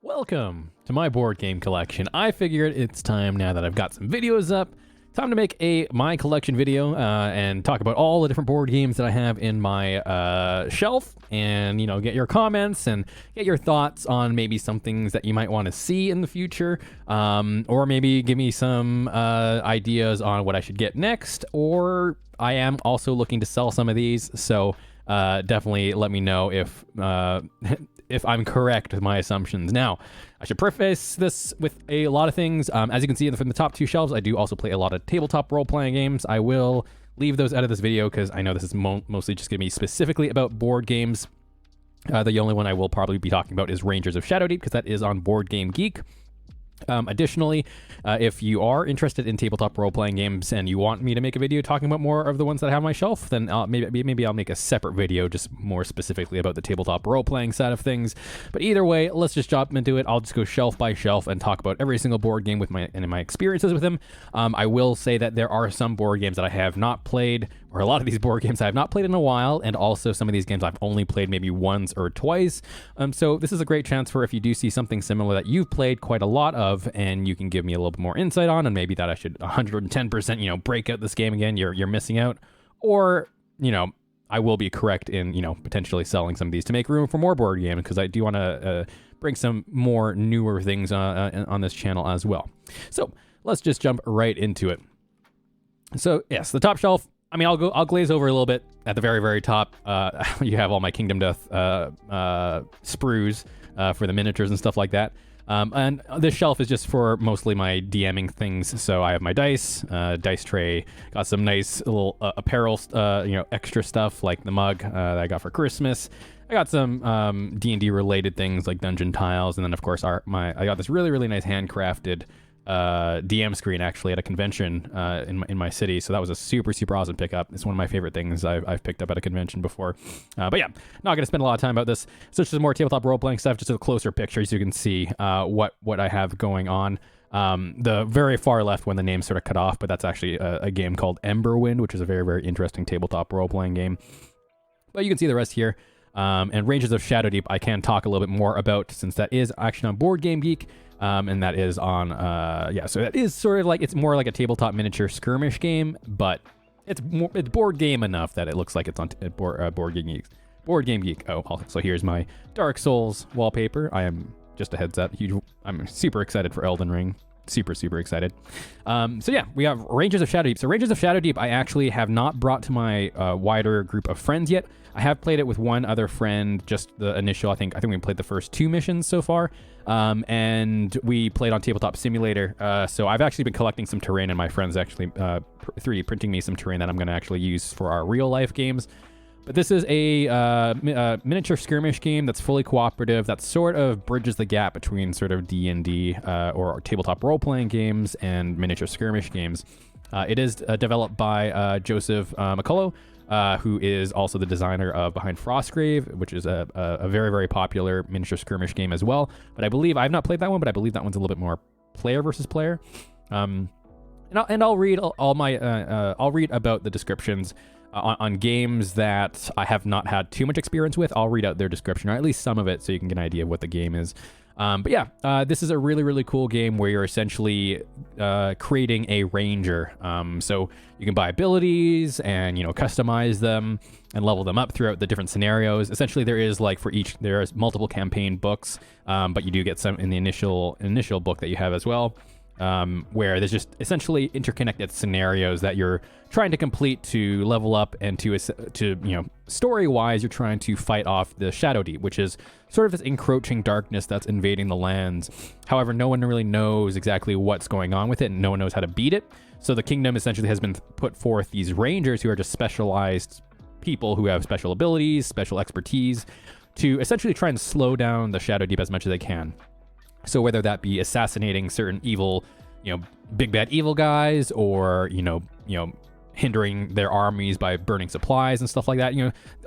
Welcome to my board game collection. I figured it's time now that I've got some videos up, time to make a my collection video and talk about all the different board games that I have in my shelf, and get your comments and get your thoughts on maybe some things that you might want to see in the future, or maybe give me some ideas on what I should get next. Or I am also looking to sell some of these, so definitely let me know if if I'm correct with my assumptions. Now, I should preface this with a lot of things. As you can see from the top two shelves, I do also play a lot of tabletop role-playing games. I will leave those out of this video because I know this is mostly just going to be specifically about board games. The only one I will probably be talking about is Rangers of Shadowdeep, because that is on Board Game Geek. Additionally, if you are interested in tabletop role-playing games and you want me to make a video talking about more of the ones that I have on my shelf, then maybe I'll make a separate video just more specifically about the tabletop role-playing side of things. But either way, let's just jump into it. I'll just go shelf by shelf and talk about every single board game with my experiences with them. I will say that there are some board games that I have not played, or a lot of these board games I have not played in a while, and also some of these games I've only played maybe once or twice. So this is a great chance for if you do see something similar that you've played quite a lot of, and you can give me a little bit more insight on, and maybe that I should 110%, break out this game again, you're missing out. Or, I will be correct in, potentially selling some of these to make room for more board games, because I do want to bring some more newer things on this channel as well. So let's just jump right into it. So yes, the top shelf, I'll glaze over a little bit at the very, very top. You have all my Kingdom Death sprues for the miniatures and stuff like that. And this shelf is just for mostly my DMing things. So I have my dice tray, got some nice little apparel, extra stuff like the mug that I got for Christmas. I got some D&D related things like dungeon tiles, and then of course I got this really, really nice handcrafted DM screen actually at a convention in my city. So that was a super, super awesome pickup. It's one of my favorite things I've picked up at a convention before. But yeah, not going to spend a lot of time about this. So it's just more tabletop role-playing stuff, just a closer picture so you can see what I have going on. The very far left when the name sort of cut off, but that's actually a game called Emberwind, which is a very, very interesting tabletop role-playing game. But you can see the rest here. And Rangers of Shadowdeep I can talk a little bit more about, since that is actually on Board Game Geek. And that is on, so that is sort of like, it's more like a tabletop miniature skirmish game, but it's board game enough that it looks like it's on Board Game Geek. Board Game Geek. Oh, so here's my Dark Souls wallpaper. I am, just a heads up, I'm super excited for Elden Ring. Super, super excited. So yeah, we have Rangers of Shadowdeep. So Rangers of Shadowdeep I actually have not brought to my wider group of friends yet. I have played it with one other friend, just the initial, I think we played the first 2 missions so far. And we played on Tabletop Simulator. So I've actually been collecting some terrain, and my friend's actually 3D printing me some terrain that I'm going to actually use for our real life games. But this is a miniature skirmish game that's fully cooperative, that sort of bridges the gap between sort of D&D or tabletop role-playing games and miniature skirmish games. It is developed by Joseph McCullough, who is also the designer of Behind Frostgrave, which is a very, very popular miniature skirmish game as well. But I believe, I've not played that one, but I believe that one's a little bit more player versus player. And I'll read I'll read about the descriptions on games that I have not had too much experience with. I'll read out their description, or at least some of it, so you can get an idea of what the game is. But yeah, this is a really, really cool game where you're essentially creating a ranger. So you can buy abilities and, customize them and level them up throughout the different scenarios. Essentially, there is there's multiple campaign books, but you do get some in the initial book that you have as well. Where there's just essentially interconnected scenarios that you're trying to complete to level up, and to story-wise, you're trying to fight off the Shadowdeep, which is sort of this encroaching darkness that's invading the lands. However, no one really knows exactly what's going on with it, and no one knows how to beat it. So the kingdom essentially has been put forth these rangers who are just specialized people who have special abilities, special expertise, to essentially try and slow down the Shadowdeep as much as they can. So whether that be assassinating certain evil, big bad evil guys, or hindering their armies by burning supplies and stuff like that,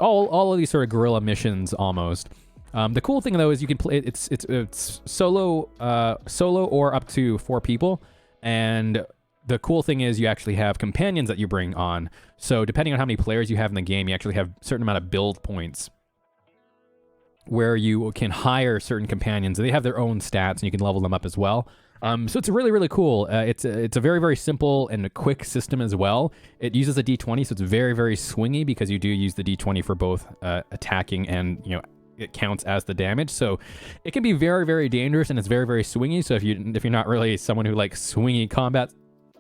all of these sort of guerrilla missions almost. The cool thing though is you can play it's solo or up to 4 people, and the cool thing is you actually have companions that you bring on. So depending on how many players you have in the game, you actually have a certain amount of build points. where you can hire certain companions, and they have their own stats, and you can level them up as well. So it's really, really cool. It's a very, very simple and a quick system as well. It uses a D20, so it's very, very swingy because you do use the D20 for both attacking and, you know, it counts as the damage. So it can be very, very dangerous, and it's very, very swingy. So if you're not really someone who likes swingy combat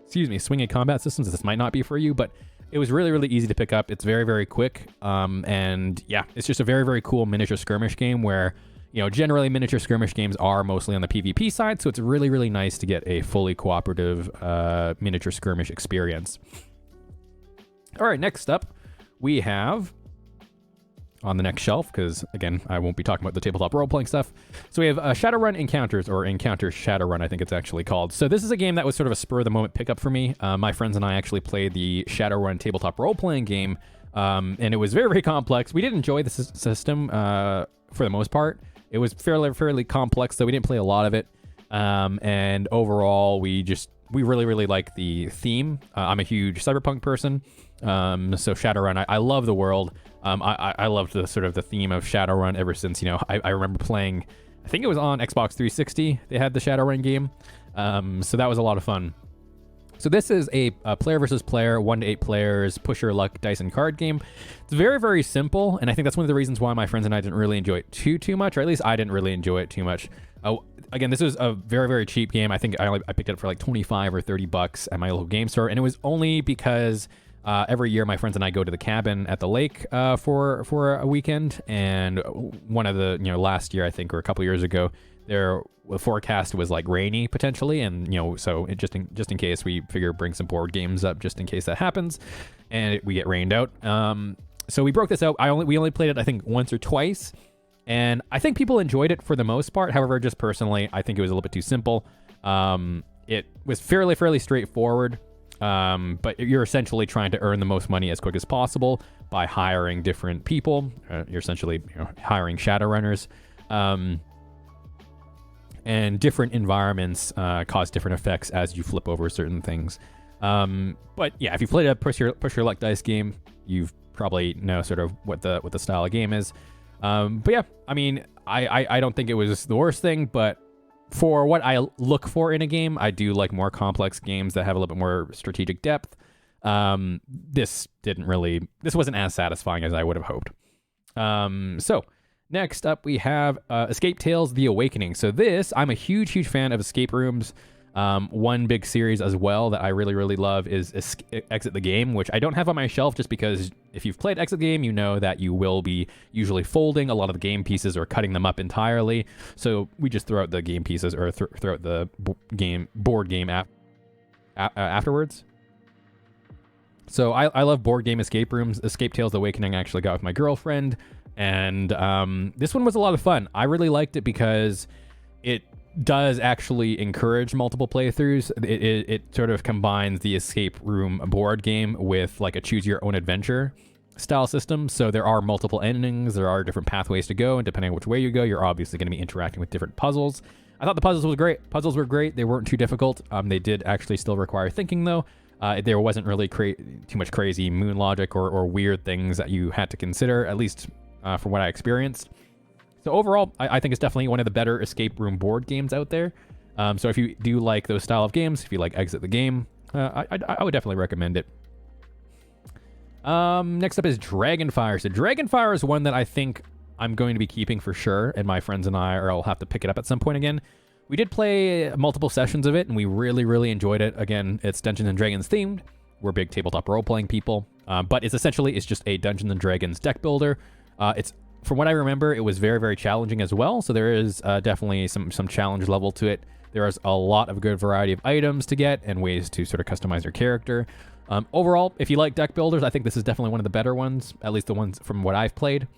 systems, this might not be for you, but it was really, really easy to pick up. It's very, very quick. And yeah, it's just a very, very cool miniature skirmish game where, you know, generally miniature skirmish games are mostly on the PvP side, so it's really, really nice to get a fully cooperative miniature skirmish experience. All right, next up, we have on the next shelf, because again, I won't be talking about the tabletop role-playing stuff. So we have Shadowrun Encounters, or Encounters Shadowrun, I think it's actually called. So this is a game that was sort of a spur-of-the-moment pickup for me. My friends and I actually played the Shadowrun tabletop role-playing game, and it was very, very complex. We did enjoy the system for the most part. It was fairly complex, so we didn't play a lot of it. And overall, we really, really like the theme. I'm a huge cyberpunk person, so Shadowrun, I love the world. I loved the sort of the theme of Shadowrun ever since, you know, I remember playing, I think it was on Xbox 360, they had the Shadowrun game. So that was a lot of fun. So this is a player versus player, 1 to 8 players, push your luck dice and card game. It's very, very simple, and I think that's one of the reasons why my friends and I didn't really enjoy it too much, or at least I didn't really enjoy it too much. Again, this was a very, very cheap game. I think I picked it up for like 25 or 30 bucks at my local game store, and it was only because every year my friends and I go to the cabin at the lake for a weekend, and one of the, you know, last year I think, or a couple years ago, the forecast was like rainy potentially, and, you know, so it just in case, we figure bring some board games up just in case that happens, and we get rained out. So we broke this out. We only played it I think once or twice, and I think people enjoyed it for the most part. However, just personally, I think it was a little bit too simple. It was fairly straightforward, but you're essentially trying to earn the most money as quick as possible by hiring different people. You're essentially, you know, hiring Shadowrunners. And different environments cause different effects as you flip over certain things. But yeah, if you played a push your luck dice game, you probably know sort of what the style of game is. But yeah, I mean, I don't think it was the worst thing, but for what I look for in a game, I do like more complex games that have a little bit more strategic depth. This wasn't as satisfying as I would have hoped. So next up, we have Escape Tales: The Awakening. So this, I'm a huge fan of escape rooms. One big series as well that I really, really love is Exit the Game, which I don't have on my shelf just because if you've played Exit the Game, you know that you will be usually folding a lot of the game pieces or cutting them up entirely. So we just throw out the game pieces, or throw out the board game afterwards. So I love board game escape rooms. Escape Tales: The Awakening I actually got with my girlfriend. And this one was a lot of fun. I really liked it because it does actually encourage multiple playthroughs. It sort of combines the escape room board game with like a choose your own adventure style system. So there are multiple endings, there are different pathways to go, and depending on which way you go, you're obviously going to be interacting with different puzzles. I thought the puzzles were great. They weren't too difficult. They did actually still require thinking though. There wasn't really too much crazy moon logic or weird things that you had to consider, at least from what I experienced. So overall, I think it's definitely one of the better escape room board games out there. So if you do like those style of games, if you like Exit the Game, I would definitely recommend it. Next up is Dragonfire. So Dragonfire is one that I think I'm going to be keeping for sure, and my friends and I'll have to pick it up at some point again. We did play multiple sessions of it, and we really, really enjoyed it. Again, it's Dungeons & Dragons themed. We're big tabletop role-playing people, but it's just a Dungeons & Dragons deck builder. From what I remember, it was very, very challenging as well, so there is definitely some challenge level to it. There is a lot of good variety of items to get and ways to sort of customize your character. Overall, if you like deck builders, I think this is definitely one of the better ones, at least the ones from what I've played.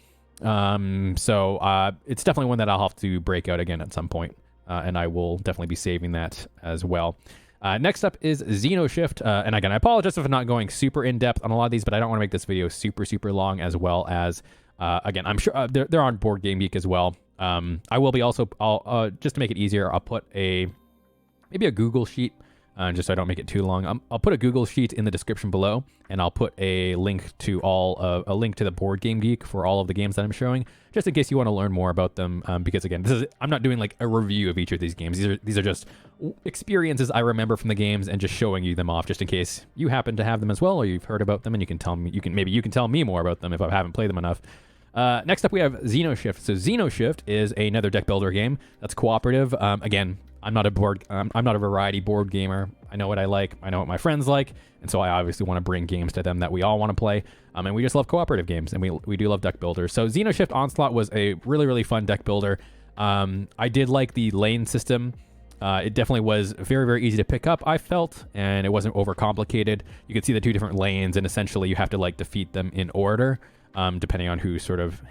So it's definitely one that I'll have to break out again at some point, and I will definitely be saving that as well. Next up is Xenoshyft, and again, I apologize if I'm not going super in-depth on a lot of these, but I don't want to make this video super, super long, as well as, again, I'm sure they're on Board Game Geek as well. I will be also, just to make it easier, I'll put maybe a Google sheet just so I don't make it too long. I'll put a Google Sheet in the description below, and I'll put a link to a link to the Board Game Geek for all of the games that I'm showing, just in case you want to learn more about them. Because again, I'm not doing like a review of each of these games. These are just experiences I remember from the games, and just showing you them off, just in case you happen to have them as well, or you've heard about them, and you can tell me more about them if I haven't played them enough. Next up, we have Xenoshyft. So Xenoshyft is another deck builder game that's cooperative. Again, I'm not a variety board gamer. I know what I like. I know what my friends like, and so I obviously want to bring games to them that we all want to play. And we just love cooperative games, and we do love deck builders. So Xenoshyft Onslaught was a really, really fun deck builder. I did like the lane system. It definitely was very, very easy to pick up, I felt, and it wasn't overcomplicated. You could see the two different lanes, and essentially you have to like defeat them in order, depending on who sort of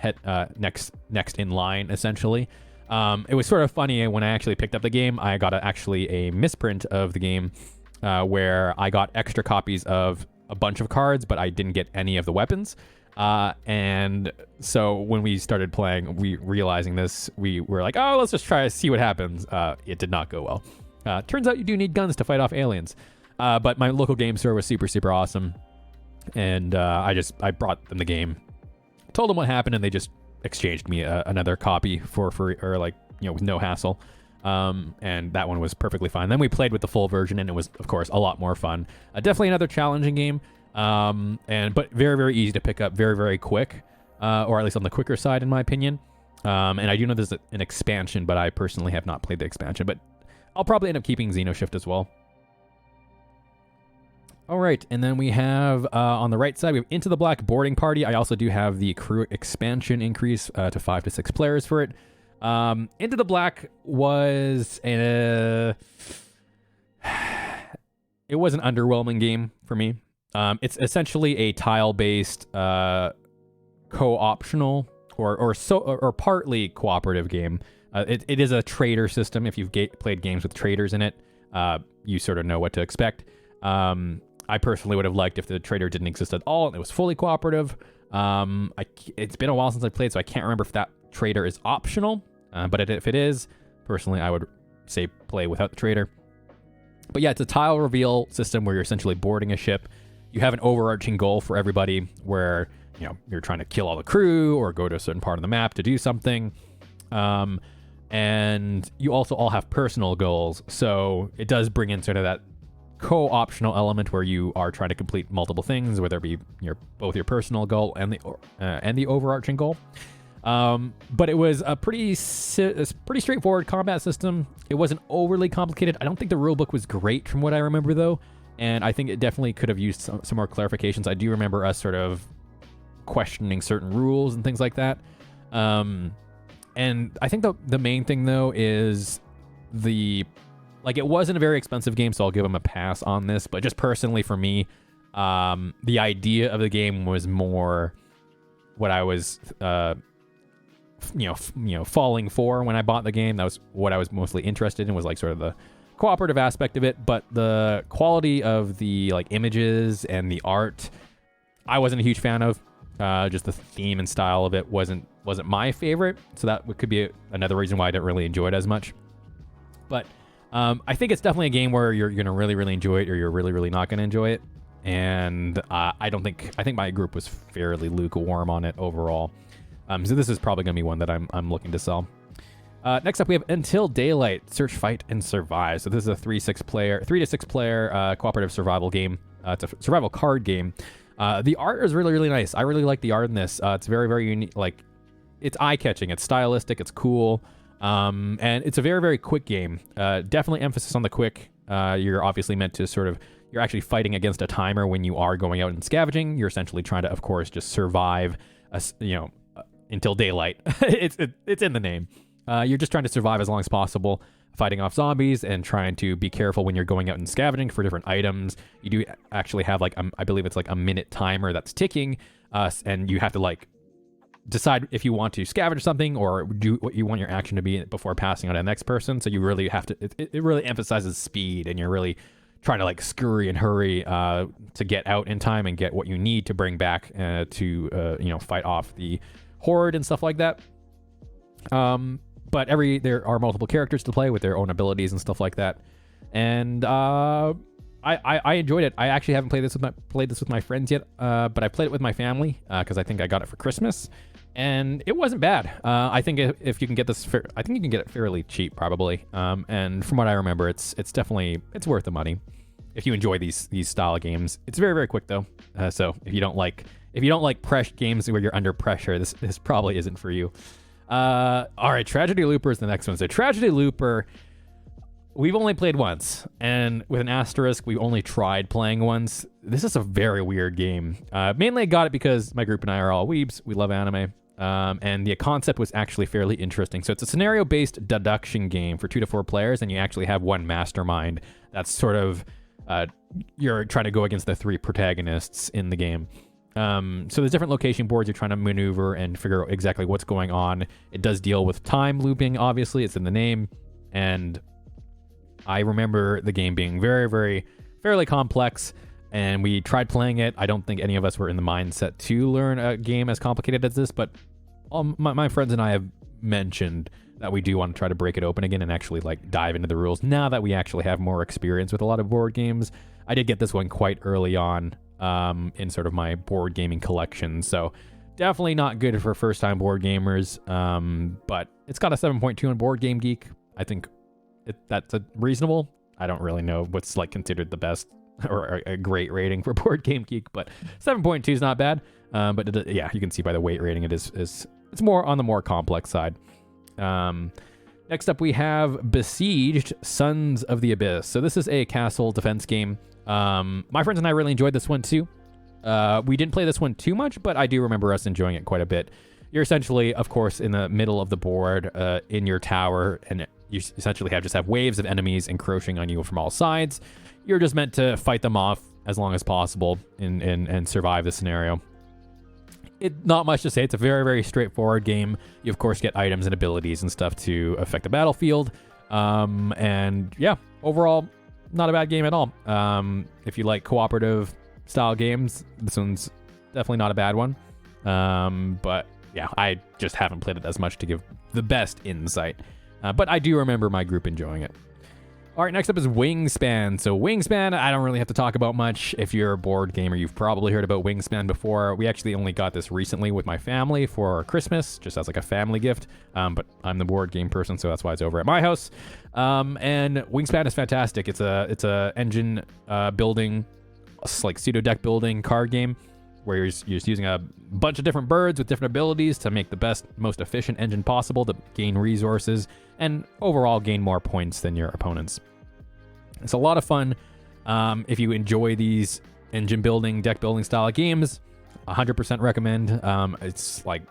next in line, essentially. It was sort of funny when I actually picked up the game. I got actually a misprint of the game where I got extra copies of a bunch of cards, but I didn't get any of the weapons. And so when we started playing, realizing this, we were like, oh, let's just try to see what happens. It did not go well. Turns out you do need guns to fight off aliens. But my local game store was super, super awesome. And I brought them the game, told them what happened, and they just exchanged me another copy for free, or like, with no hassle. And that one was perfectly fine. Then we played with the full version, and it was, of course, a lot more fun. Definitely another challenging game, but very, very easy to pick up, very, very quick, or at least on the quicker side, in my opinion. And I do know there's an expansion, but I personally have not played the expansion, but I'll probably end up keeping Xenoshyft as well. All right, and then we have, on the right side, we have Into the Black Boarding Party. I also do have the crew expansion increase to 5 to 6 players for it. Into the Black was it was an underwhelming game for me. It's essentially a tile-based co-optional or partly cooperative game. It is a trader system. If you've played games with traders in it, you sort of know what to expect. I personally would have liked if the trader didn't exist at all and it was fully cooperative. It's been a while since I played, so I can't remember if that trader is optional. But if it is, personally, I would say play without the trader. But yeah, it's a tile reveal system where you're essentially boarding a ship. You have an overarching goal for everybody where, you're trying to kill all the crew or go to a certain part of the map to do something. And you also all have personal goals. So it does bring in sort of that co-optional element where you are trying to complete multiple things, whether it be both your personal goal and the overarching goal. But it was a pretty straightforward combat system. It wasn't overly complicated. I don't think the rulebook was great from what I remember, though, and I think it definitely could have used some more clarifications. I do remember us sort of questioning certain rules and things like that. And I think the main thing, though, is it wasn't a very expensive game, so I'll give them a pass on this. But just personally for me, the idea of the game was more what I was, falling for when I bought the game. That was what I was mostly interested in, was like sort of the cooperative aspect of it. But the quality of the images and the art, I wasn't a huge fan of. Just the theme and style of it wasn't my favorite. So that could be another reason why I didn't really enjoy it as much. But I think it's definitely a game where you're going to really, really enjoy it, or you're really, really not going to enjoy it. And I think my group was fairly lukewarm on it overall. So this is probably going to be one that I'm looking to sell. Next up, we have Until Daylight, Search, Fight, and Survive. So this is a 3 to 6 player cooperative survival game. It's a survival card game. The art is really, really nice. I really like the art in this. It's very, very unique. It's eye-catching. It's stylistic. It's cool. And it's a very, very quick game. Definitely emphasis on the quick. You're obviously meant to you're actually fighting against a timer when you are going out and scavenging. You're essentially trying to, of course, just survive, until daylight. It's in the name. You're just trying to survive as long as possible, fighting off zombies and trying to be careful when you're going out and scavenging for different items. You do actually have I believe it's a minute timer that's ticking, and you have to decide if you want to scavenge something or do what you want your action to be before passing on to the next person. So you really have to, it really emphasizes speed, and you're really trying to scurry and hurry to get out in time and get what you need to bring back to fight off the horde and stuff like that. But there are multiple characters to play with their own abilities and stuff like that. and I enjoyed it. I actually haven't played this with my friends yet, but I played it with my family because I think I got it for Christmas, and it wasn't bad. I think if you can get this, I think you can get it fairly cheap probably. And from what I remember, it's definitely worth the money if you enjoy these style of games. It's very, very quick though. So if you don't like games where you're under pressure, this probably isn't for you. All right, Tragedy Looper is the next one. So Tragedy Looper, we've only played once, and with an asterisk, we only tried playing once. This is a very weird game. Mainly I got it because my group and I are all weebs. We love anime. And the concept was actually fairly interesting. So it's a scenario-based deduction game for 2 to 4 players, and you actually have one mastermind. That's sort of, you're trying to go against the 3 protagonists in the game. So there's different location boards you're trying to maneuver and figure out exactly what's going on. It does deal with time looping, obviously. It's in the name. And I remember the game being very, very, fairly complex, and we tried playing it. I don't think any of us were in the mindset to learn a game as complicated as this, but my friends and I have mentioned that we do want to try to break it open again and actually like dive into the rules now that we actually have more experience with a lot of board games. I did get this one quite early on in sort of my board gaming collection, so definitely not good for first-time board gamers, but it's got a 7.2 on Board Game Geek. I think that's a reasonable. I don't really know what's like considered the best or a great rating for Board Game Geek, but 7.2 is not bad. But yeah, you can see by the weight rating it's more on the more complex side. Next up we have Besieged: Sons of the Abyss. So this is a castle defense game. My friends and I really enjoyed this one too. We didn't play this one too much, but I do remember us enjoying it quite a bit. You're essentially, of course, in the middle of the board in your tower, and you essentially have waves of enemies encroaching on you from all sides. You're just meant to fight them off as long as possible and survive the scenario. Not much to say. It's a very, very straightforward game. You, of course, get items and abilities and stuff to affect the battlefield. And yeah, overall, not a bad game at all. If you like cooperative style games, this one's definitely not a bad one. But yeah, I just haven't played it as much to give the best insight. But I do remember my group enjoying it. All right, next up is Wingspan. So Wingspan, I don't really have to talk about much. If you're a board gamer, you've probably heard about Wingspan before. We actually only got this recently with my family for Christmas, just as like a family gift. But I'm the board game person, so that's why it's over at my house. And Wingspan is fantastic. It's a engine building, like pseudo deck building card game, where you're just using a bunch of different birds with different abilities to make the best, most efficient engine possible to gain resources and overall gain more points than your opponents. It's a lot of fun. If you enjoy these engine building, deck building style games, 100% recommend. It's like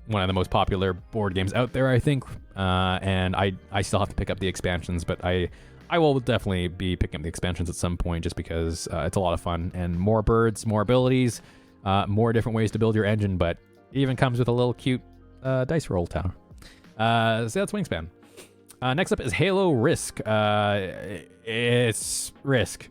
one of the most popular board games out there, I think. And I still have to pick up the expansions, but I will definitely be picking up the expansions at some point just because it's a lot of fun and more birds, more abilities. More different ways to build your engine, but it even comes with a little cute dice roll tower. So that's Wingspan. Next up is Halo Risk. It's Risk,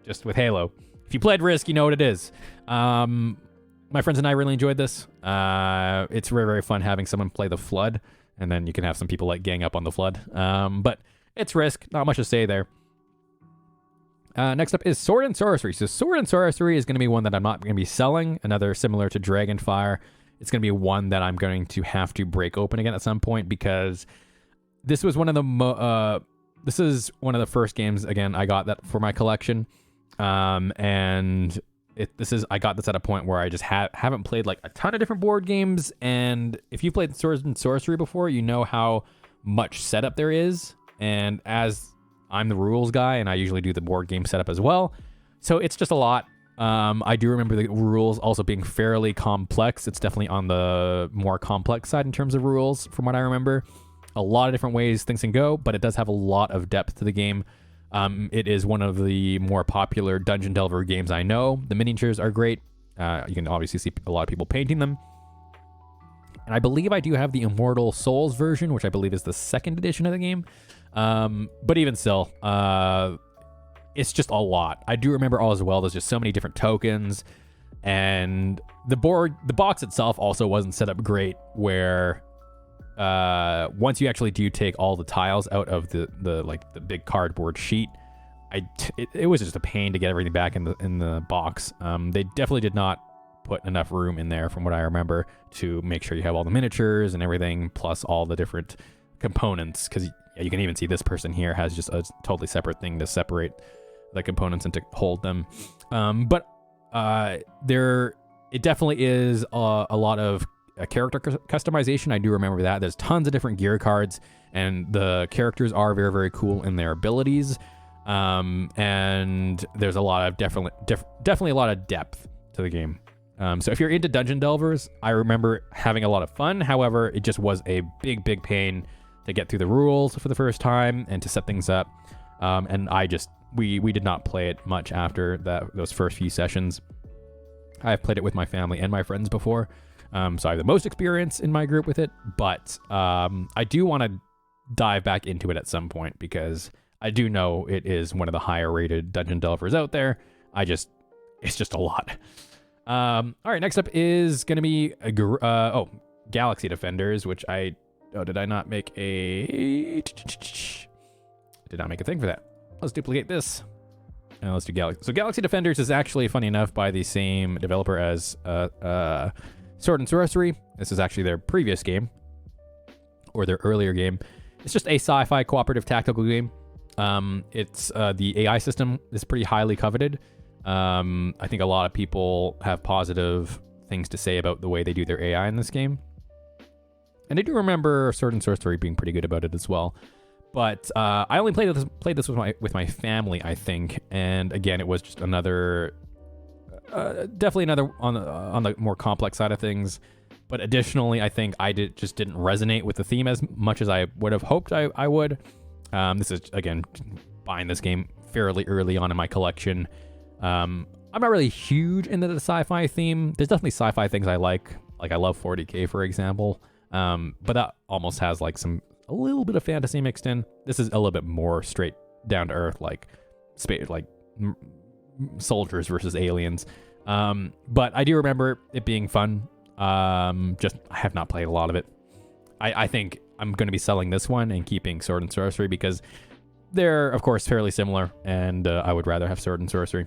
just with Halo. If you played Risk, you know what it is. My friends and I really enjoyed this. It's very, very fun having someone play the Flood, and then you can have some people like gang up on the Flood. But it's Risk, not much to say there. Next up is Sword and Sorcery. So Sword and Sorcery is going to be one that I'm not going to be selling. Another similar to Dragonfire. It's going to be one that I'm going to have to break open again at some point because this was one of the this is one of the first games again I got that for my collection. And I got this at a point where I just haven't played like a ton of different board games. And if you've played Sword and Sorcery before, you know how much setup there is. And as I'm the rules guy, and I usually do the board game setup as well. So it's just a lot. I do remember the rules also being fairly complex. It's definitely on the more complex side in terms of rules, from what I remember. A lot of different ways things can go, but it does have a lot of depth to the game. It is one of the more popular Dungeon Delver games I know. The miniatures are great. You can obviously see a lot of people painting them. And I believe I do have the Immortal Souls version, which I believe is the second edition of the game. But even still, it's just a lot. I do remember all as well, there's just so many different tokens, and the box itself also wasn't set up great, where once you actually do take all the tiles out of the big cardboard sheet, it was just a pain to get everything back in the box. They definitely did not put enough room in there, from what I remember, to make sure you have all the miniatures and everything, plus all the different components. Because you can even see this person here has just a totally separate thing to separate the components and to hold them. But it definitely is a lot of character customization. I do remember that. There's tons of different gear cards, and the characters are very, very cool in their abilities. And there's a lot of definitely a lot of depth to the game. So if you're into Dungeon Delvers, I remember having a lot of fun. However, it just was a big pain to get through the rules for the first time and to set things up. And we did not play it much after those first few sessions. I've played it with my family and my friends before, so I have the most experience in my group with it. But I do want to dive back into it at some point, because I do know it is one of the higher rated Dungeon Delvers out there. It's just a lot. All right, next up is going to be Galaxy Defenders, which did I not make a... Did not make a thing for that. Let's duplicate this. Let's do Galaxy. So Galaxy Defenders is actually, funny enough, by the same developer as Sword and Sorcery. This is actually their previous game, or their earlier game. It's just a sci-fi cooperative tactical game. It's the AI system is pretty highly coveted. I think a lot of people have positive things to say about the way they do their AI in this game. And I do remember Sword and Sorcery being pretty good about it as well. But I only played this with my family, I think. And again, it was just another, definitely another on the more complex side of things. But additionally, I think I just didn't resonate with the theme as much as I would have hoped I would. This is, again, buying this game fairly early on in my collection. I'm not really huge into the sci-fi theme. There's definitely sci-fi things I like. Like, I love 40K, for example. But that almost has like a little bit of fantasy mixed in. This is a little bit more straight down to earth, like space, like soldiers versus aliens. But I do remember it being fun. Just I have not played a lot of it. I think I'm going to be selling this one and keeping Sword and Sorcery, because they're, of course, fairly similar, and I would rather have Sword and Sorcery.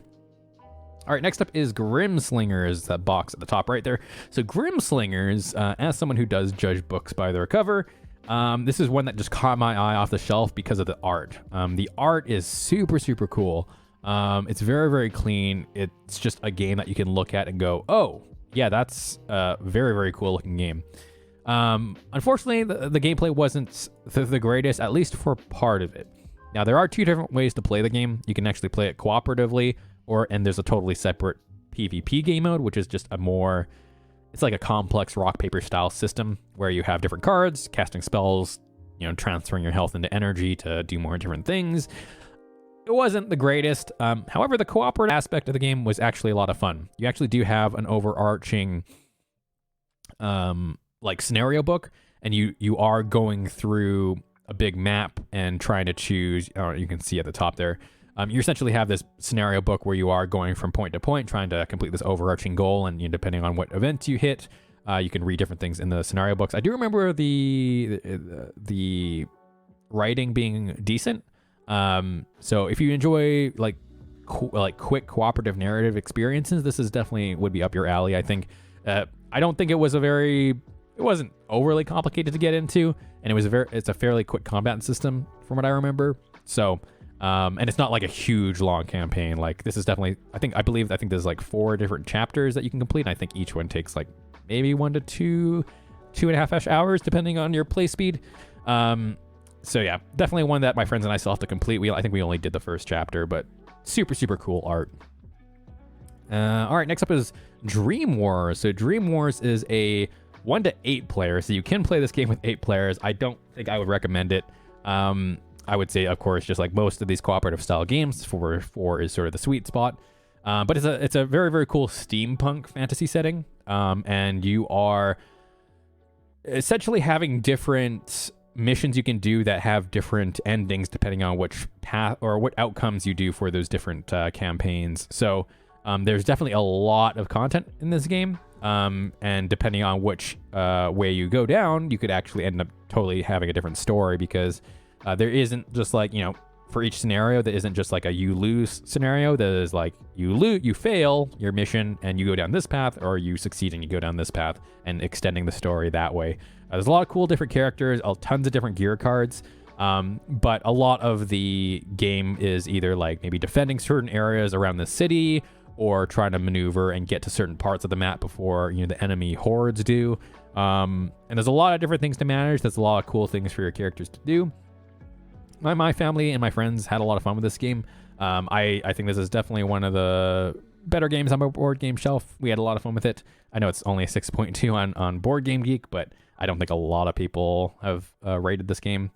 All right, next up is Grimslingers, that box at the top right there. So Grimslingers, as someone who does judge books by their cover, this is one that just caught my eye off the shelf because of the art. The art is super, super cool. It's very, very clean. It's just a game that you can look at and go, oh, yeah, that's a very, very cool looking game. Unfortunately, the gameplay wasn't the greatest, at least for part of it. Now, there are two different ways to play the game. You can actually play it cooperatively, and there's a totally separate PvP game mode, which is just it's like a complex rock, paper style system where you have different cards, casting spells, transferring your health into energy to do more different things. It wasn't the greatest. However, the cooperative aspect of the game was actually a lot of fun. You actually do have an overarching scenario book, and you are going through a big map and trying to choose. You can see at the top there. You essentially have this scenario book where you are going from point to point, trying to complete this overarching goal, and depending on what events you hit, you can read different things in the scenario books. I do remember the writing being decent. So if you enjoy quick cooperative narrative experiences, this is definitely would be up your alley. I think. I don't think it wasn't overly complicated to get into, and it's a fairly quick combat system from what I remember. So. And it's not like a huge long campaign. Like, this is definitely, I think there's like 4 different chapters that you can complete. And I think each one takes like maybe 1 to 2.5 hours, depending on your play speed. So yeah, definitely one that my friends and I still have to complete. I think we only did the first chapter, but super, super cool art. All right, next up is Dreamwars. So Dreamwars is a 1 to 8 player. So you can play this game with 8 players. I don't think I would recommend it. I would say, of course, just like most of these cooperative style games, 4 is sort of the sweet spot. But it's a very, very cool steampunk fantasy setting. And you are essentially having different missions you can do that have different endings depending on which path or what outcomes you do for those different campaigns. So there's definitely a lot of content in this game. And depending on which way you go down, you could actually end up totally having a different story, because there isn't just like, for each scenario that isn't just like a you lose scenario. That is like you fail your mission and you go down this path, or you succeed and you go down this path, and extending the story that way. There's a lot of cool different characters, tons of different gear cards. But a lot of the game is either like maybe defending certain areas around the city, or trying to maneuver and get to certain parts of the map before, you know, the enemy hordes do. And there's a lot of different things to manage. There's a lot of cool things for your characters to do. My family and my friends had a lot of fun with this game. I think this is definitely one of the better games on my board game shelf. We had a lot of fun with it. I know it's only a 6.2 on Board Game Geek, but I don't think a lot of people have rated this game.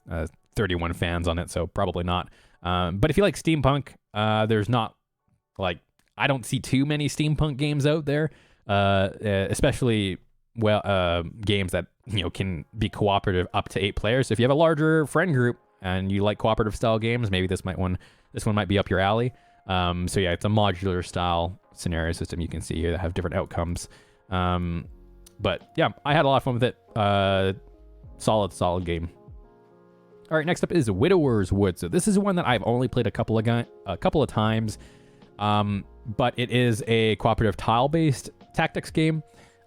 31 fans on it, so probably not. But if you like steampunk, there's not like, I don't see too many steampunk games out there, especially games that, you know, can be cooperative up to 8 players. So if you have a larger friend group and you like cooperative style games, maybe this one might be up your alley. So yeah, it's a modular style scenario system you can see here that have different outcomes. But yeah, I had a lot of fun with it. Solid game. All right, next up is Widower's Wood. So this is one that I've only played a couple of times. But it is a cooperative tile-based tactics game.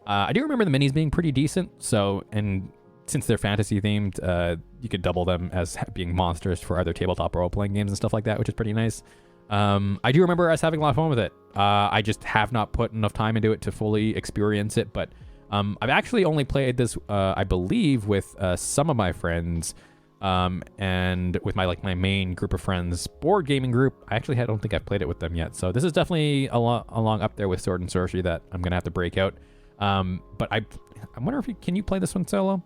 I do remember the minis being pretty decent. So, and since they're fantasy themed, you could double them as being monsters for other tabletop role-playing games and stuff like that, which is pretty nice. I do remember us having a lot of fun with it. I just have not put enough time into it to fully experience it. But I've actually only played this, I believe, with some of my friends. And with my main group of friends board gaming group. I don't think I've played it with them yet. So this is definitely along up there with Sword and Sorcery that I'm going to have to break out. But I wonder if can you play this one solo?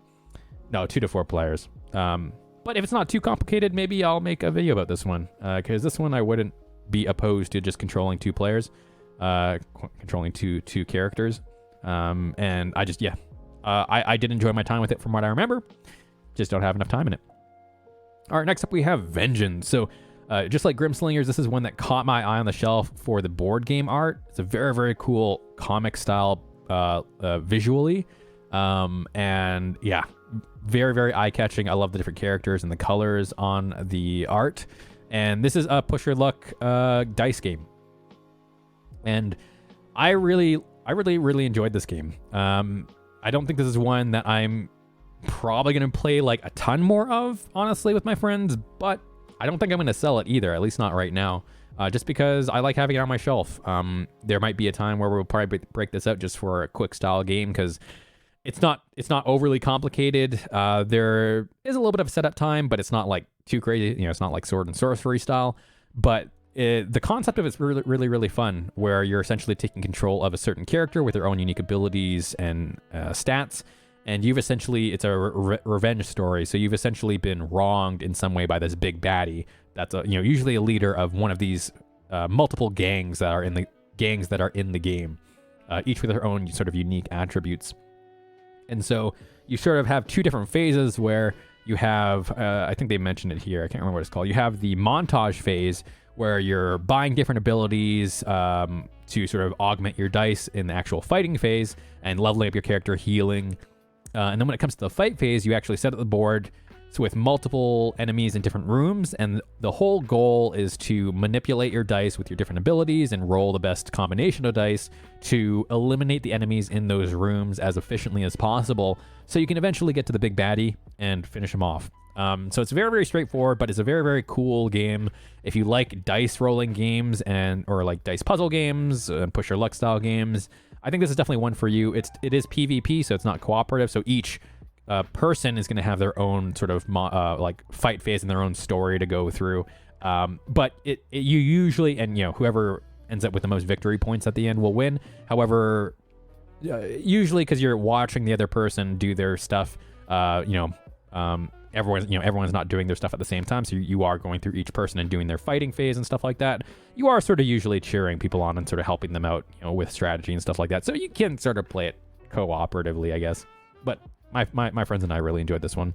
No, 2 to 4 players. But if it's not too complicated, maybe I'll make a video about this one. Because this one I wouldn't be opposed to just controlling 2 players, controlling two characters. And I just, I did enjoy my time with it from what I remember. Just don't have enough time in it. All right, next up we have Vengeance. So just like Grimslingers, this is one that caught my eye on the shelf for the board game art. It's a very, very cool comic style visually. And yeah, very, very eye-catching. I love the different characters and the colors on the art. And this is a push your luck dice game. And I really enjoyed this game. I don't think this is one that I'm probably going to play like a ton more of, honestly, with my friends, but I don't think I'm going to sell it either, at least not right now, just because I like having it on my shelf. There might be a time where we'll probably break this out just for a quick style game, because it's not overly complicated. There is a little bit of setup time, but it's not like too crazy. You know, it's not like Sword and Sorcery style, but the concept of it's really, really, really fun, where you're essentially taking control of a certain character with their own unique abilities and stats. And you've essentially, it's a revenge story. So you've essentially been wronged in some way by this big baddie. That's usually a leader of one of these multiple gangs that are in the game, each with their own sort of unique attributes. And so you sort of have 2 different phases where you have, I think they mentioned it here, I can't remember what it's called. You have the montage phase where you're buying different abilities to sort of augment your dice in the actual fighting phase and leveling up your character, healing. And then when it comes to the fight phase, you actually set up the board with multiple enemies in different rooms, and the whole goal is to manipulate your dice with your different abilities and roll the best combination of dice to eliminate the enemies in those rooms as efficiently as possible, so you can eventually get to the big baddie and finish him off. So it's very, very straightforward, but it's a very, very cool game. If you like dice rolling games or like dice puzzle games, push your luck style games, I think this is definitely one for you. It is PvP, so it's not cooperative. So each person is going to have their own sort of like fight phase and their own story to go through. But you usually, and whoever ends up with the most victory points at the end will win. However, usually because you're watching the other person do their stuff, everyone's not doing their stuff at the same time, so you are going through each person and doing their fighting phase and stuff like that. You are sort of usually cheering people on and sort of helping them out, with strategy and stuff like that. So you can sort of play it cooperatively, I guess. But my friends and I really enjoyed this one.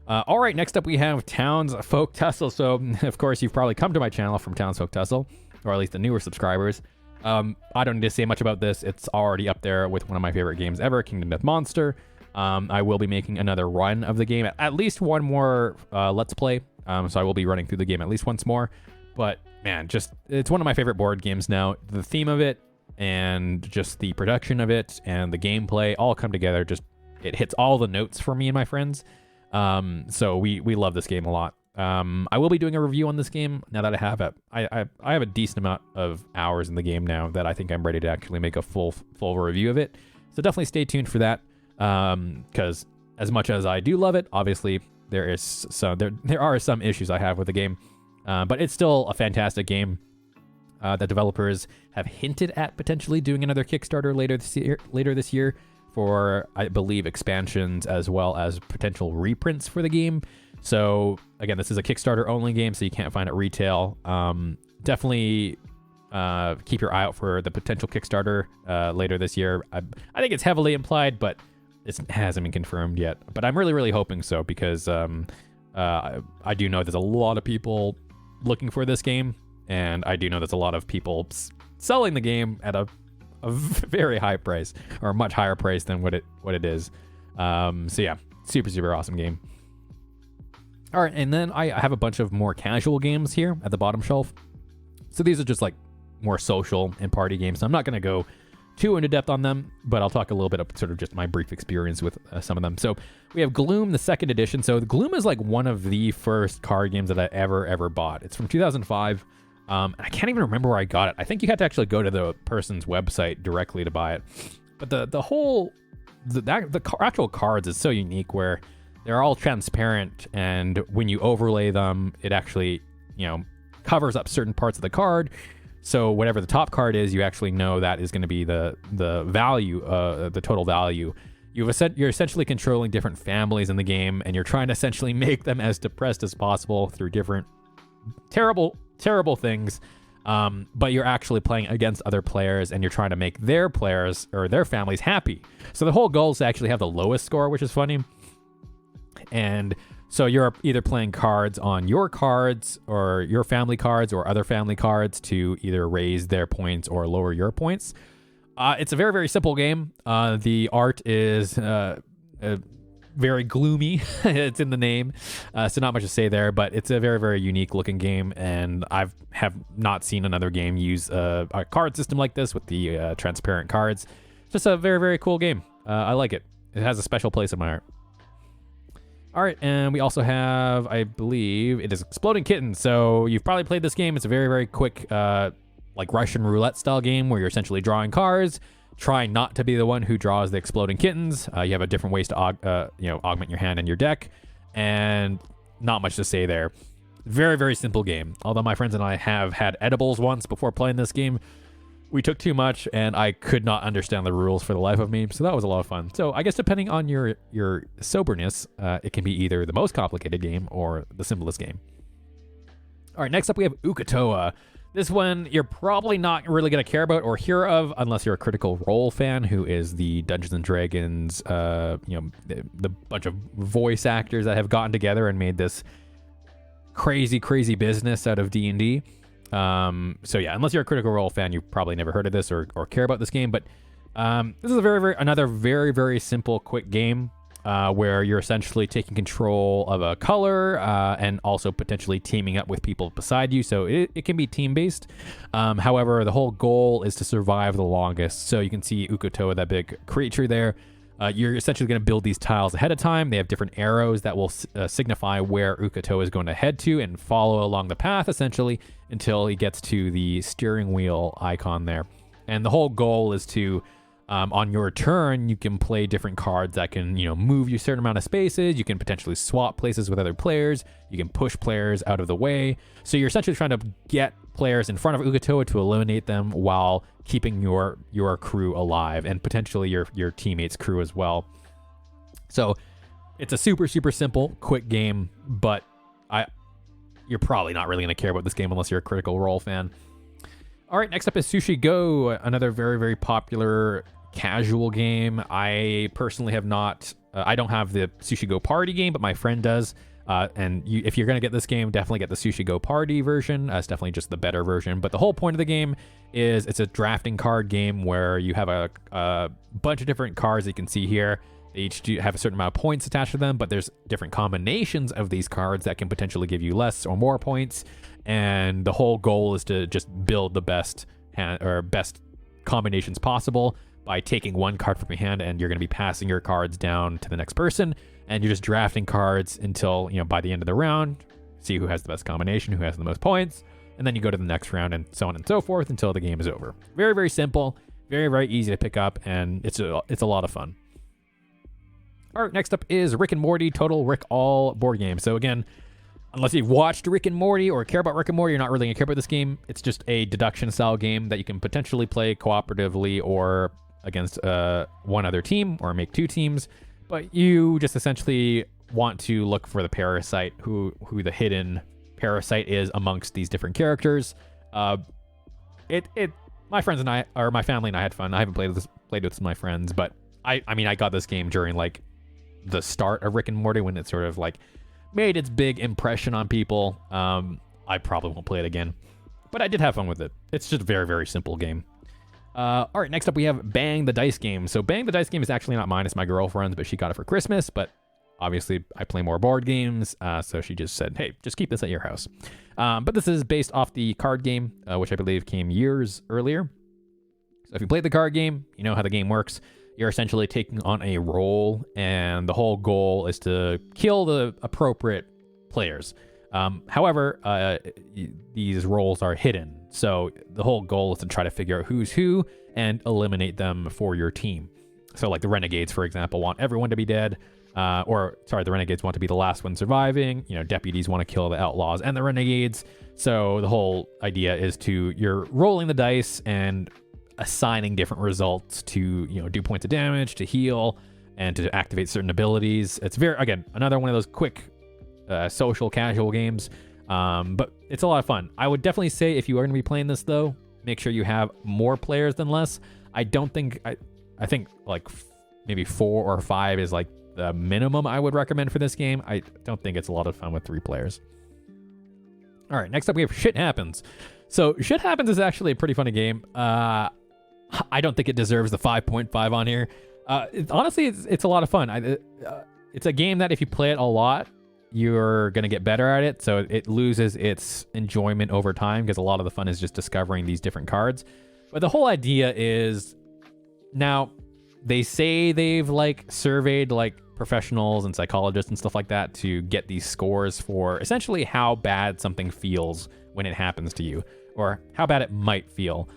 All right, next up we have Townsfolk Tussle. So, of course, you've probably come to my channel from Townsfolk Tussle, or at least the newer subscribers. I don't need to say much about this. It's already up there with one of my favorite games ever, Kingdom Death Monster. I will be making another run of the game, at least one more Let's Play so I will be running through the game at least once more. But man, just it's one of my favorite board games now. The theme of it and just the production of it and the gameplay all come together. Just it hits all the notes for me and my friends. So we love this game a lot. I will be doing a review on this game now that I have a decent amount of hours in the game now that I think I'm ready to actually make a full review of it. So definitely stay tuned for that. Because as much as I do love it, obviously there are some issues I have with the game. But it's still a fantastic game. The developers have hinted at potentially doing another Kickstarter later this year for, I believe, expansions as well as potential reprints for the game. So again, this is a Kickstarter only game, so you can't find it retail. Definitely keep your eye out for the potential Kickstarter later this year. I think it's heavily implied, but it hasn't been confirmed yet. But I'm really hoping so, because I do know there's a lot of people looking for this game, and I do know there's a lot of people selling the game at a very high price, or a much higher price than what it is. So yeah, super awesome game. All right, and then I have a bunch of more casual games here at the bottom shelf. So these are just like more social and party games. So I'm not going to go too into depth on them, but I'll talk a little bit of sort of just my brief experience with some of them. So we have Gloom, the second edition. So Gloom is like one of the first card games that I ever bought. It's from 2005. I can't even remember where I got it. I think you had to actually go to the person's website directly to buy it. But the actual cards is so unique, where they're all transparent, and when you overlay them, it actually, covers up certain parts of the card. So whatever the top card is, you actually know that is going to be the value, the total value. You're essentially controlling different families in the game, and you're trying to essentially make them as depressed as possible through different terrible things. But you're actually playing against other players, and you're trying to make their players or their families happy. So the whole goal is to actually have the lowest score, which is funny. And so you're either playing cards on your cards or your family cards or other family cards to either raise their points or lower your points. It's a very simple game. The art is very gloomy. It's in the name, so not much to say there, but it's a very unique looking game, and I have not seen another game use a card system like this with the transparent cards. Just a very cool game. I like it. It has a special place in my heart. All right, and we also have, I believe, it is Exploding Kittens. So you've probably played this game. It's a very quick, like Russian roulette style game where you're essentially drawing cards, trying not to be the one who draws the exploding kittens. You have a different ways to augment your hand and your deck, and not much to say there. Very simple game. Although my friends and I have had edibles once before playing this game, we took too much, and I could not understand the rules for the life of me, so that was a lot of fun. So I guess depending on your soberness, it can be either the most complicated game or the simplest game. All right, next up we have Uk'otoa. This one you're probably not really going to care about or hear of unless you're a Critical Role fan, who is the Dungeons and Dragons, the bunch of voice actors that have gotten together and made this crazy business out of D&D. So yeah, unless you're a Critical Role fan, you've probably never heard of this or care about this game. But this is another very simple, quick game where you're essentially taking control of a color and also potentially teaming up with people beside you. So it can be team-based. However, the whole goal is to survive the longest. So you can see Uk'otoa, that big creature there. You're essentially going to build these tiles ahead of time. They have different arrows that will signify where Uk'otoa is going to head to and follow along the path, essentially, until he gets to the steering wheel icon there. And the whole goal is to, on your turn, you can play different cards that can, move you a certain amount of spaces. You can potentially swap places with other players. You can push players out of the way. So you're essentially trying to get players in front of Uk'otoa to eliminate them while keeping your crew alive, and potentially your teammates' crew as well. So it's a super simple, quick game, but you're probably not really going to care about this game unless you're a Critical Role fan. All right, next up is Sushi Go, another very popular casual game. I personally have not, I don't have the Sushi Go party game, but my friend does. If you're going to get this game, definitely get the Sushi Go party version. It's definitely just the better version. But the whole point of the game is it's a drafting card game where you have a bunch of different cards that you can see here. They each have a certain amount of points attached to them, but there's different combinations of these cards that can potentially give you less or more points. And the whole goal is to just build the best best combinations possible by taking one card from your hand, and you're going to be passing your cards down to the next person, and you're just drafting cards until, by the end of the round, see who has the best combination, who has the most points, and then you go to the next round and so on and so forth until the game is over. Very, very simple, very, very easy to pick up, and it's a lot of fun. All right, next up is Rick and Morty Total Rickall board game. So again, unless you've watched Rick and Morty or care about Rick and Morty, you're not really going to care about this game. It's just a deduction style game that you can potentially play cooperatively or against one other team, or make 2 teams. But you just essentially want to look for the parasite, who the hidden parasite is amongst these different characters. My friends and I, or my family and I, had fun. I haven't played with my friends, but I mean, I got this game during like the start of Rick and Morty, when it sort of like made its big impression on people. I probably won't play it again, but I did have fun with it. It's just a very, very simple game. All right, next up we have Bang the Dice Game. So Bang the Dice Game is actually not mine, it's my girlfriend's, but she got it for Christmas. But obviously I play more board games, so she just said, hey, just keep this at your house. But this is based off the card game, which I believe came years earlier. So if you played the card game, you know how the game works. You're essentially taking on a role, and the whole goal is to kill the appropriate players. However, these roles are hidden, so the whole goal is to try to figure out who's who and eliminate them for your team. So like the Renegades, for example, want everyone to be dead, the Renegades want to be the last one surviving. Deputies want to kill the Outlaws and the Renegades. So the whole idea is you're rolling the dice and assigning different results to, do points of damage, to heal, and to activate certain abilities. It's another one of those quick social casual games, but it's a lot of fun. I would definitely say if you are going to be playing this though, make sure you have more players than less. I think like maybe 4 or 5 is like the minimum I would recommend for this game. I don't think it's a lot of fun with 3 players. All right, next up we have Shit Happens. So Shit Happens is actually a pretty funny game. I don't think it deserves the 5.5 on here. Honestly, it's a lot of fun. It's a game that if you play it a lot, you're going to get better at it. So it loses its enjoyment over time, because a lot of the fun is just discovering these different cards. But the whole idea is, now they say they've like surveyed like professionals and psychologists and stuff like that to get these scores for essentially how bad something feels when it happens to you, or how bad it might feel.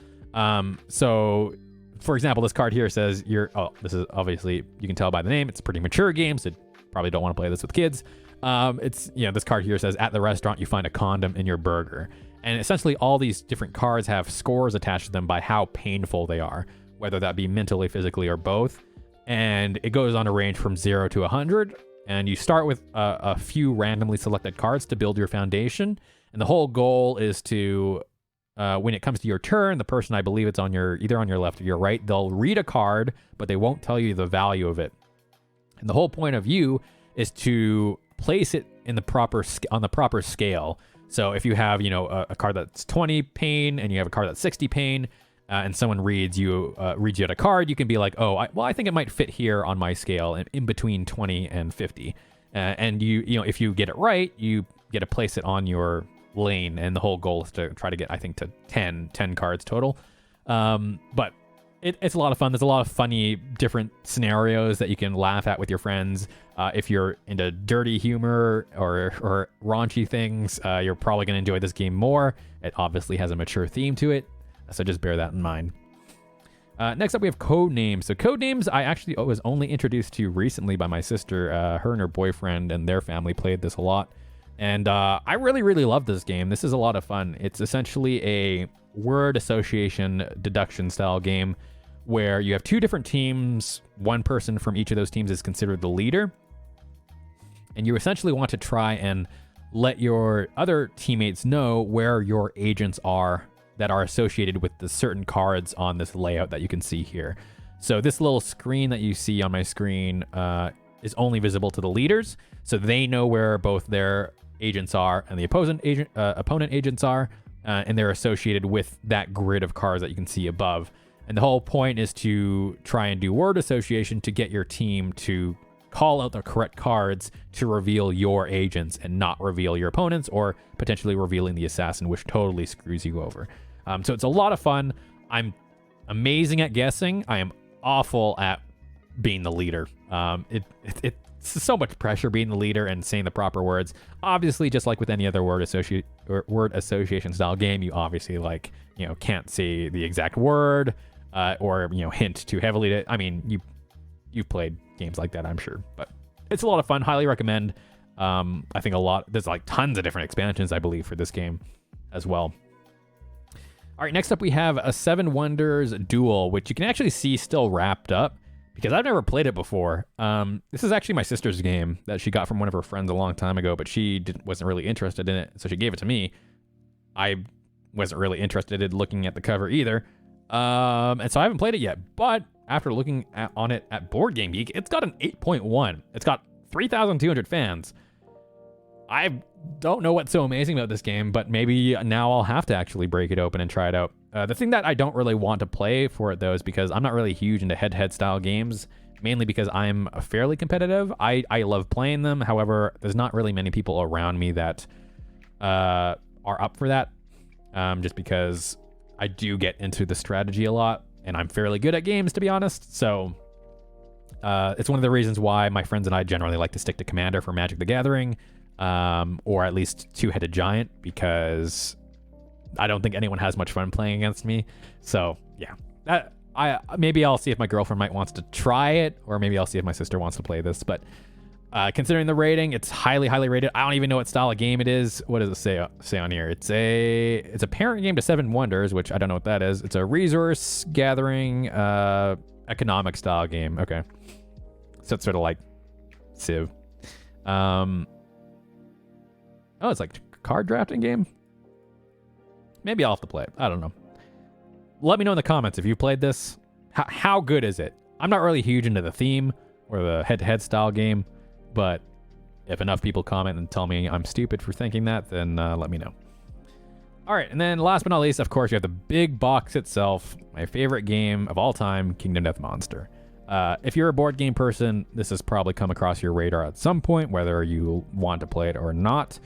So for example, this card here says this is obviously, you can tell by the name, it's a pretty mature game, so probably don't want to play this with kids. This card here says, at the restaurant you find a condom in your burger. And essentially all these different cards have scores attached to them by how painful they are, whether that be mentally, physically, or both. And it goes on a range from 0 to 100. And you start with a few randomly selected cards to build your foundation. And the whole goal is to, when it comes to your turn, the person, I believe it's either on your left or your right, they'll read a card, but they won't tell you the value of it. And the whole point of you is to place it in on the proper scale. So if you have, a card that's 20 pain and you have a card that's 60 pain, and someone reads you out a card, you can be like, I think it might fit here on my scale, in between 20 and 50. And if you get it right, you get to place it on your lane, and the whole goal is to try to get, I think, to 10 cards total. But it's a lot of fun. There's a lot of funny different scenarios that you can laugh at with your friends. If you're into dirty humor or raunchy things, you're probably going to enjoy this game more. It obviously has a mature theme to it, so just bear that in mind. Next up, we have Codenames. So Codenames, I actually was only introduced to recently by my sister. Her and her boyfriend and their family played this a lot. And I really, really love this game. This is a lot of fun. It's essentially a word association deduction style game where you have 2 different teams. One person from each of those teams is considered the leader. And you essentially want to try and let your other teammates know where your agents are that are associated with the certain cards on this layout that you can see here. So this little screen that you see on my screen is only visible to the leaders. So they know where both their agents are and the opponent agents are, and they're associated with that grid of cards that you can see above. And the whole point is to try and do word association to get your team to call out the correct cards to reveal your agents and not reveal your opponents, or potentially revealing the assassin, which totally screws you over. So it's a lot of fun. I'm amazing at guessing. I am awful at being the leader. It's so much pressure being the leader and saying the proper words. Obviously, just like with any other word association style game, you obviously can't say the exact word or hint too heavily to. I mean, you've played games like that, I'm sure, but it's a lot of fun. Highly recommend. I think there's like tons of different expansions, I believe, for this game as well. All right, next up we have a Seven Wonders Duel, which you can actually see still wrapped up because I've never played it before. This is actually my sister's game that she got from one of her friends a long time ago, but she wasn't really interested in it, so she gave it to me. I wasn't really interested in looking at the cover either, and so I haven't played it yet. But after looking on it at Board Game Geek, it's got an 8.1. It's got 3,200 fans. I don't know what's so amazing about this game, but maybe now I'll have to actually break it open and try it out. The thing that I don't really want to play for it, though, is because I'm not really huge into head-to-head style games, mainly because I'm fairly competitive. I love playing them. However, there's not really many people around me that are up for that, just because I do get into the strategy a lot, and I'm fairly good at games, to be honest. So it's one of the reasons why my friends and I generally like to stick to Commander for Magic the Gathering, or at least Two-Headed Giant, because I don't think anyone has much fun playing against me. So yeah, maybe I'll see if my girlfriend wants to try it, or maybe I'll see if my sister wants to play this. But considering the rating, it's highly rated. I don't even know what style of game it is. What does it say on here? It's a parent game to Seven Wonders, which I don't know what that is. It's a resource gathering economic style game. Okay, so it's sort of like Civ. Oh, it's like a card drafting game? Maybe I'll have to play it. I don't know. Let me know in the comments if you played this. How good is it? I'm not really huge into the theme or the head-to-head style game, but if enough people comment and tell me I'm stupid for thinking that, then let me know. All right, and then last but not least, of course, you have the big box itself. My favorite game of all time, Kingdom Death Monster. If you're a board game person, this has probably come across your radar at some point, whether you want to play it or not.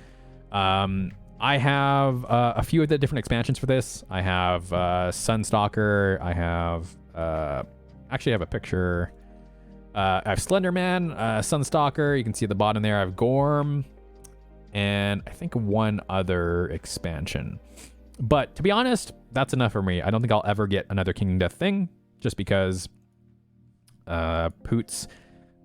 I have a few of the different expansions for this. I have Sunstalker. I have actually I have a picture. I have Slenderman, Sunstalker. You can see at the bottom there. I have Gorm, and I think one other expansion. But to be honest, that's enough for me. I don't think I'll ever get another Kingdom Death thing, just because Poots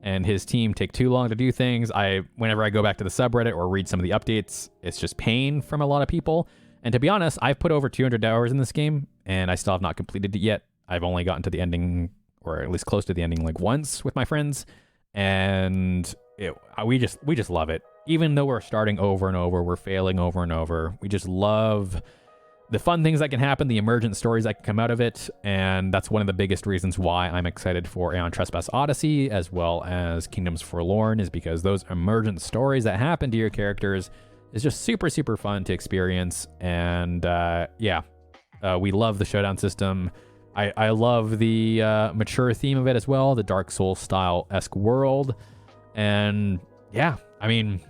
and his team take too long to do things. Whenever I go back to the subreddit or read some of the updates, it's just pain from a lot of people. And to be honest, I've put over 200 hours in this game, and I still have not completed it yet. I've only gotten to the ending, or at least close to the ending, like once with my friends, and we just love it. Even though we're starting over and over, we're failing over and over, we just love the fun things that can happen, the emergent stories that can come out of it, and that's one of the biggest reasons why I'm excited for Aeon Trespass Odyssey as well as Kingdoms Forlorn, is because those emergent stories that happen to your characters is just super fun to experience. And we love the showdown system. I love the mature theme of it as well, the Dark Souls style-esque world, and yeah, I mean,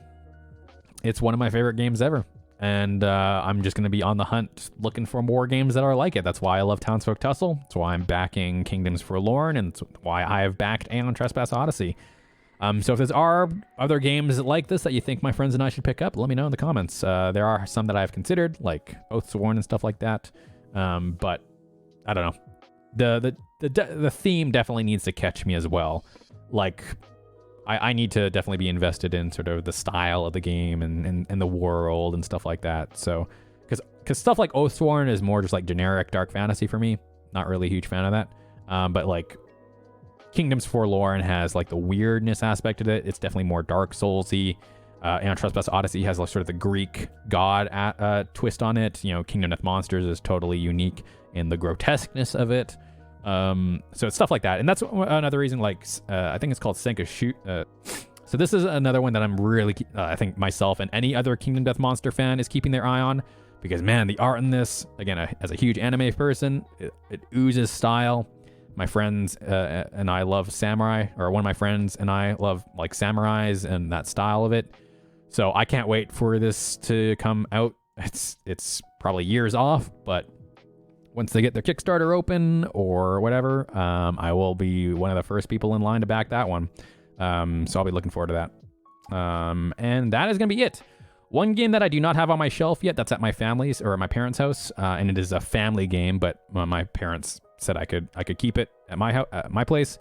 it's one of my favorite games ever. And I'm just going to be on the hunt looking for more games that are like it. That's why I love Townsfolk Tussle. That's why I'm backing Kingdoms Forlorn, and it's why I have backed Aeon Trespass Odyssey. So if there are other games like this that you think my friends and I should pick up, let me know in the comments. There are some that I've considered, like Oathsworn and stuff like that. But I don't know. The theme definitely needs to catch me as well. Like, I need to definitely be invested in sort of the style of the game and the world and stuff like that. So, because stuff like Oathsworn is more just like generic dark fantasy for me. Not really a huge fan of that. But like Kingdoms Forlorn has like the weirdness aspect of it. It's definitely more Dark Soulsy. Aeon Trespass Odyssey has like sort of the Greek god twist on it. You know, Kingdom Death Monsters is totally unique in the grotesqueness of it. So it's stuff like that, and that's another reason. Like, I think it's called Xenoshyft. So this is another one that I'm really, I think myself and any other Kingdom Death Monster fan is keeping their eye on, because man, the art in this, again, as a huge anime person, it oozes style. My friends and I love samurai, or one of my friends and I love like samurais and that style of it. So I can't wait for this to come out. It's probably years off, but once they get their Kickstarter open or whatever, I will be one of the first people in line to back that one. So I'll be looking forward to that. And that is going to be it. One game that I do not have on my shelf yet, that's at my family's or at my parents' house, and it is a family game, but my parents said I could keep it at my place,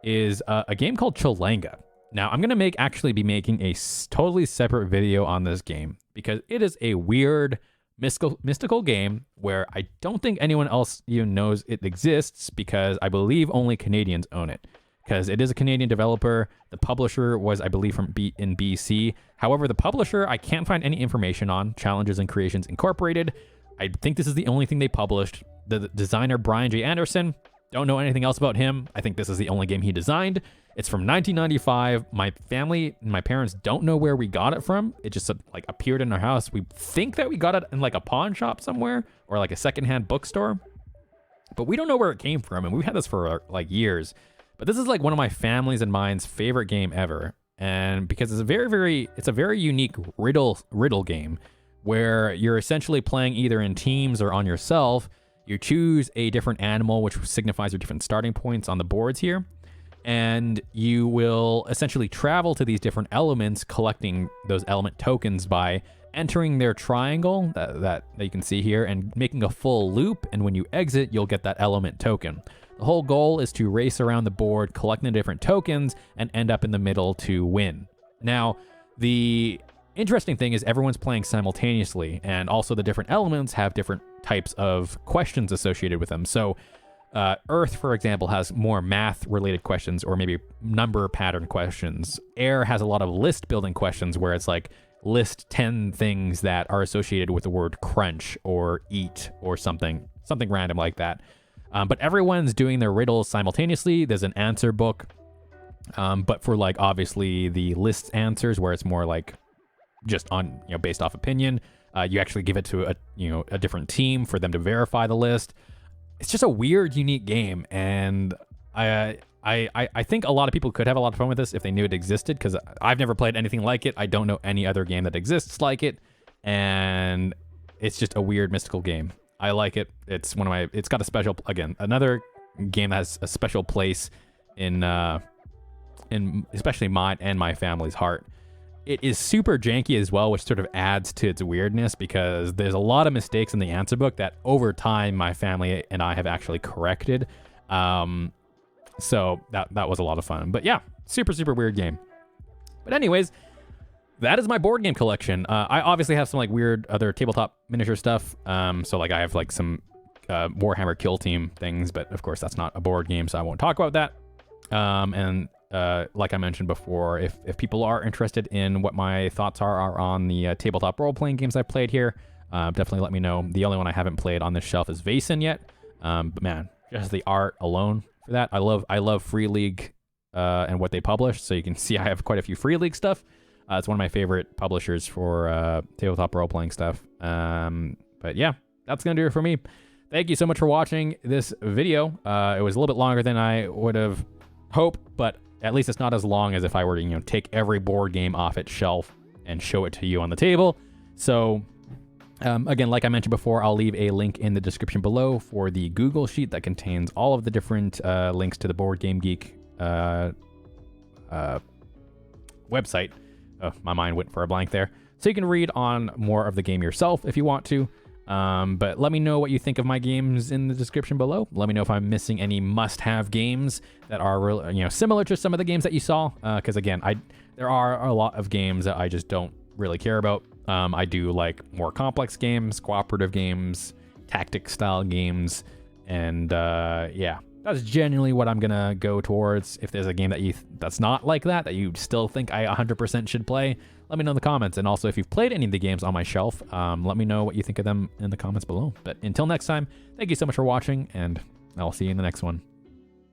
is a game called Cha-len-gah. Now, I'm going to actually be making a totally separate video on this game because it is a weird mystical game where I don't think anyone else even knows it exists, because I believe only Canadians own it, because it is a Canadian developer. The publisher was, I believe, in BC. However, the publisher, I can't find any information on. Challenges and Creations Incorporated. I think this is the only thing they published. The designer, Brian J. Anderson, don't know anything else about him. I think this is the only game he designed. It's from 1995. My family and my parents don't know where we got it from. It just like appeared in our house. We think that we got it in like a pawn shop somewhere or like a secondhand bookstore, but we don't know where it came from. And we've had this for like years. But this is like one of my family's and mine's favorite game ever. And because it's a very unique riddle game where you're essentially playing either in teams or on yourself. You choose a different animal, which signifies your different starting points on the boards here. And you will essentially travel to these different elements, collecting those element tokens by entering their triangle that you can see here and making a full loop. And when you exit, you'll get that element token. The whole goal is to race around the board, collecting the different tokens, and end up in the middle to win. Now, the interesting thing is everyone's playing simultaneously, and also the different elements have different types of questions associated with them. So Earth, for example, has more math-related questions or maybe number pattern questions. Air has a lot of list-building questions where it's like, list 10 things that are associated with the word crunch or eat or something random like that. But everyone's doing their riddles simultaneously. There's an answer book, but for like obviously the list answers where it's more like just on, based off opinion, you actually give it to a different team for them to verify the list. It's just a weird, unique game, and I think a lot of people could have a lot of fun with this if they knew it existed, because I've never played anything like it. I don't know any other game that exists like it, and it's just a weird mystical game. I like it. It's it's got a special, again, another game that has a special place in especially mine and my family's heart. It is super janky as well, which sort of adds to its weirdness, because there's a lot of mistakes in the answer book that over time my family and I have actually corrected. So that was a lot of fun. But yeah, super weird game. But anyways, that is my board game collection. I obviously have some like weird other tabletop miniature stuff. So like I have like some Warhammer Kill Team things, but of course that's not a board game, so I won't talk about that. And like I mentioned before, if people are interested in what my thoughts are on the tabletop role-playing games I've played here, definitely let me know. The only one I haven't played on this shelf is Vaesen yet. But man, just the art alone for that. I love Free League and what they publish, so you can see I have quite a few Free League stuff. It's one of my favorite publishers for tabletop role-playing stuff. But yeah, that's going to do it for me. Thank you so much for watching this video. It was a little bit longer than I would have hoped, but at least it's not as long as if I were to, take every board game off its shelf and show it to you on the table. So, again, like I mentioned before, I'll leave a link in the description below for the Google Sheet that contains all of the different links to the Board Game Geek website. Oh, my mind went for a blank there. So you can read on more of the game yourself if you want to. But let me know what you think of my games in the description below. Let me know if I'm missing any must-have games that are similar to some of the games that you saw. Because again, there are a lot of games that I just don't really care about. I do like more complex games, cooperative games, tactic-style games, and yeah, that's genuinely what I'm gonna go towards. If there's a game that's not like that you still think I 100% should play, let me know in the comments. And also, if you've played any of the games on my shelf, let me know what you think of them in the comments below. But until next time, thank you so much for watching, and I'll see you in the next one.